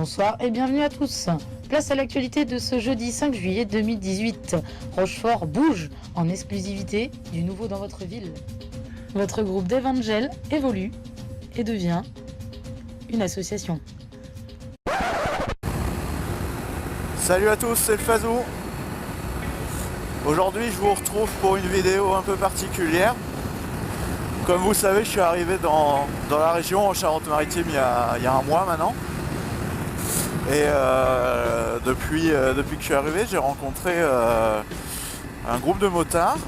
Bonsoir et bienvenue à tous. Place à l'actualité de ce jeudi 5 juillet 2018. Rochefort bouge en exclusivité du nouveau dans votre ville. Votre groupe d'Evangel évolue et devient une association. Salut à tous, c'est le Fazou. Aujourd'hui je vous retrouve pour une vidéo un peu particulière. Comme vous le savez, je suis arrivé dans la région en Charente-Maritime il y a un mois maintenant. Et depuis que je suis arrivé, j'ai rencontré un groupe de motards,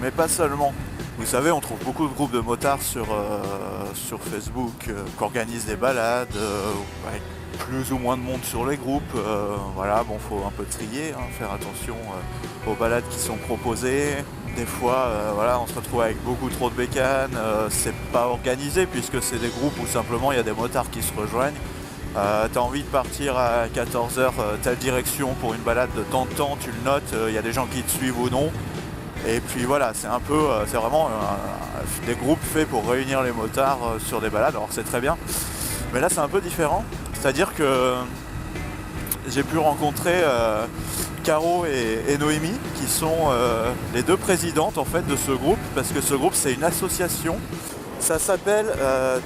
mais pas seulement. Vous savez, on trouve beaucoup de groupes de motards sur Facebook qui organisent des balades, avec plus ou moins de monde sur les groupes. Voilà, bon, faut un peu trier, hein, faire attention aux balades qui sont proposées. Des fois, voilà, on se retrouve avec beaucoup trop de bécanes, c'est pas organisé puisque c'est des groupes où simplement il y a des motards qui se rejoignent. T'as envie de partir à 14h telle direction pour une balade de tant de temps, tu le notes, il y a des gens qui te suivent ou non. Et puis voilà, c'est un peu, c'est vraiment des groupes faits pour réunir les motards sur des balades, alors c'est très bien. Mais là c'est un peu différent, c'est-à-dire que j'ai pu rencontrer Caro et Noémie, qui sont les deux présidentes en fait de ce groupe, parce que ce groupe c'est une association. Ça s'appelle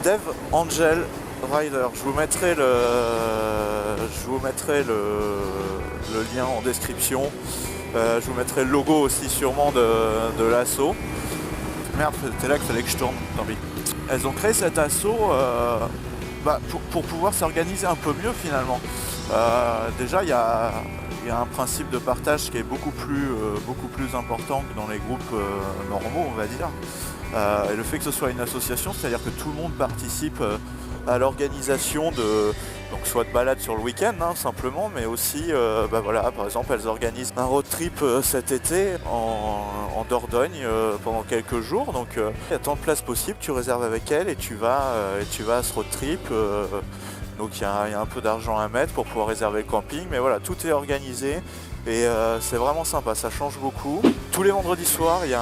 Dev Angel Rider. Je vous mettrai le lien en description. Je vous mettrai le logo aussi sûrement de l'asso. Merde, c'était là qu'il fallait que je tourne, tant pis. Elles ont créé cet asso pour pouvoir s'organiser un peu mieux finalement. Déjà il y a un principe de partage qui est beaucoup plus important que dans les groupes normaux, on va dire. Et le fait que ce soit une association, c'est-à-dire que tout le monde participe à l'organisation donc soit de balades sur le week-end hein, simplement, mais aussi voilà, par exemple elles organisent un road trip cet été en Dordogne pendant quelques jours, donc il y a tant de places possibles, tu réserves avec elles et tu vas à ce road trip. Donc il y a un peu d'argent à mettre pour pouvoir réserver le camping, mais voilà, tout est organisé et c'est vraiment sympa, ça change beaucoup. Tous les vendredis soirs, il y a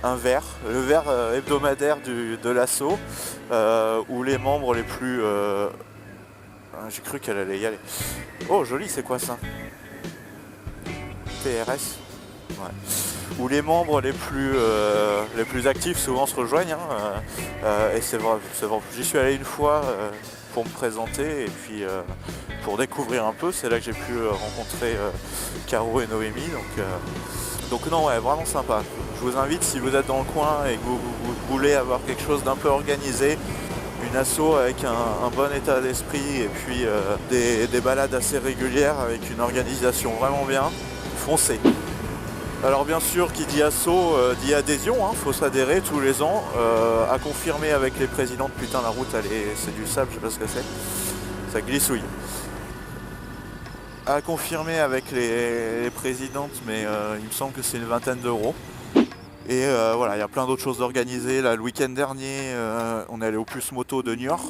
un verre, le verre hebdomadaire de l'asso, où les membres les plus... j'ai cru qu'elle allait y aller. Oh joli, c'est quoi ça? TRS, ouais. Où les membres les plus actifs souvent se rejoignent, hein, et c'est vrai, j'y suis allé une fois pour me présenter et puis pour découvrir un peu, c'est là que j'ai pu rencontrer Caro et Noémie, donc non, ouais, vraiment sympa. Je vous invite, si vous êtes dans le coin et que vous voulez avoir quelque chose d'un peu organisé, une asso avec un bon état d'esprit et puis des balades assez régulières avec une organisation vraiment bien, foncez. Alors bien sûr, qui dit asso dit adhésion, hein, faut s'adhérer tous les ans, à confirmer avec les présidentes. Putain, la route c'est du sable, je sais pas ce que c'est, ça glissouille. À confirmer avec les présidentes, mais il me semble que c'est une vingtaine d'euros. Et voilà, il y a plein d'autres choses organisées. Là, le week-end dernier, on est allé au Plus Moto de Niort.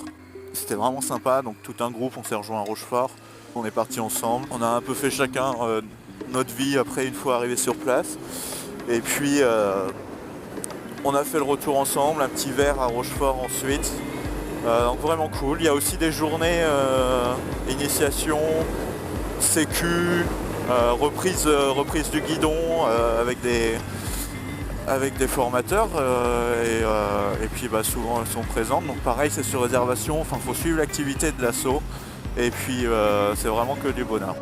C'était vraiment sympa, donc tout un groupe, on s'est rejoint à Rochefort. On est partis ensemble. On a un peu fait chacun notre vie après une fois arrivé sur place. Et puis, on a fait le retour ensemble, un petit verre à Rochefort ensuite. Donc vraiment cool. Il y a aussi des journées initiation, sécu, reprise du guidon avec des formateurs et puis souvent elles sont présentes, donc pareil c'est sur réservation, enfin faut suivre l'activité de l'asso et puis c'est vraiment que du bonheur.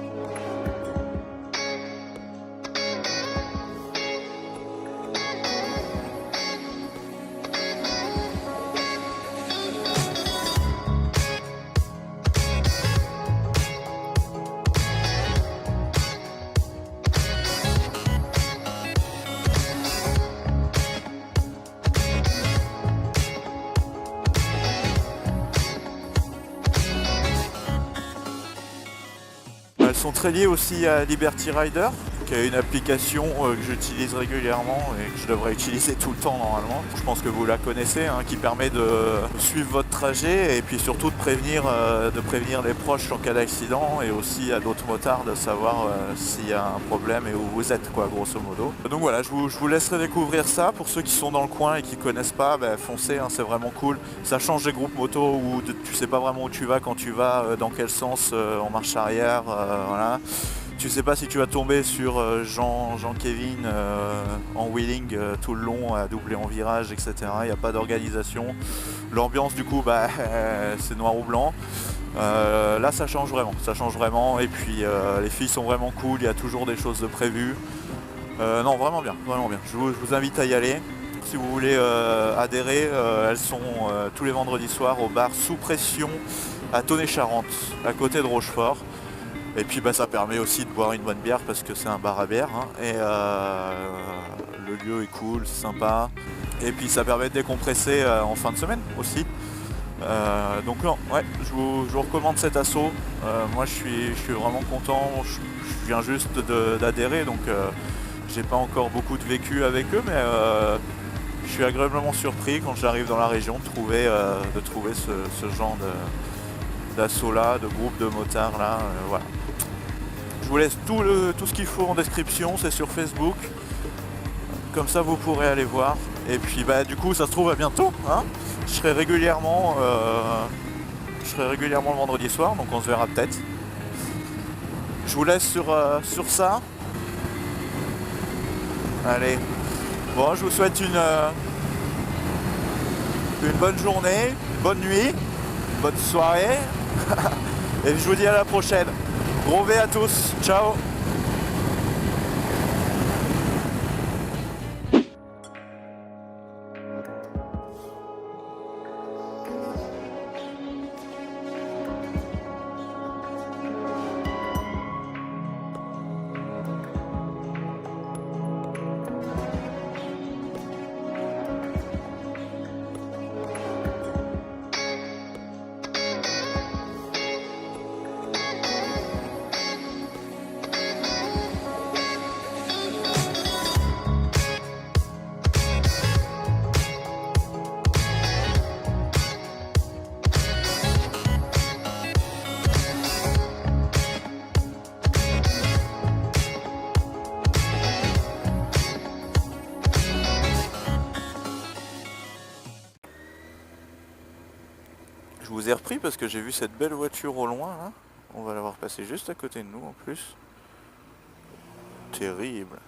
Elles sont très liées aussi à Liberty Rider, qui est une application que j'utilise régulièrement et que je devrais utiliser tout le temps normalement. Je pense que vous la connaissez, hein, qui permet de suivre votre trajet et puis surtout de prévenir les proches en cas d'accident et aussi à d'autres motards de savoir s'il y a un problème et où vous êtes, quoi, grosso modo. Donc voilà, je vous laisserai découvrir ça. Pour ceux qui sont dans le coin et qui connaissent pas, foncez, hein, c'est vraiment cool. Ça change des groupes moto où tu sais pas vraiment où tu vas quand tu vas, dans quel sens, en marche arrière, voilà. Tu sais pas si tu vas tomber sur Jean-Kevin en wheeling tout le long, à doubler en virage, etc. Il n'y a pas d'organisation. L'ambiance du coup, c'est noir ou blanc. Là ça change vraiment. Et puis les filles sont vraiment cool, il y a toujours des choses de prévues. Non, vraiment bien. Je vous invite à y aller. Si vous voulez adhérer, elles sont tous les vendredis soirs au bar Sous Pression à Tonnet-Charente, à côté de Rochefort. Et puis ça permet aussi de boire une bonne bière parce que c'est un bar à bière, hein. Et le lieu est cool, c'est sympa. Et puis ça permet de décompresser en fin de semaine aussi. Donc non, ouais, je vous recommande cet assaut. Moi je suis vraiment content, je viens juste d'adhérer, donc j'ai pas encore beaucoup de vécu avec eux, mais je suis agréablement surpris quand j'arrive dans la région de trouver ce genre d'assaut là, de groupe de motards là, voilà. Je vous laisse tout ce qu'il faut en description, c'est sur Facebook. Comme ça vous pourrez aller voir. Et puis du coup ça se trouve à bientôt, hein. Je serai régulièrement le vendredi soir, donc on se verra peut-être. Je vous laisse sur ça. Allez. Bon, je vous souhaite une bonne journée, une bonne nuit, une bonne soirée. Et je vous dis à la prochaine. Gros V à tous. Ciao. Je vous ai repris parce que j'ai vu cette belle voiture au loin là. On va la voir passer juste à côté de nous en plus. Terrible.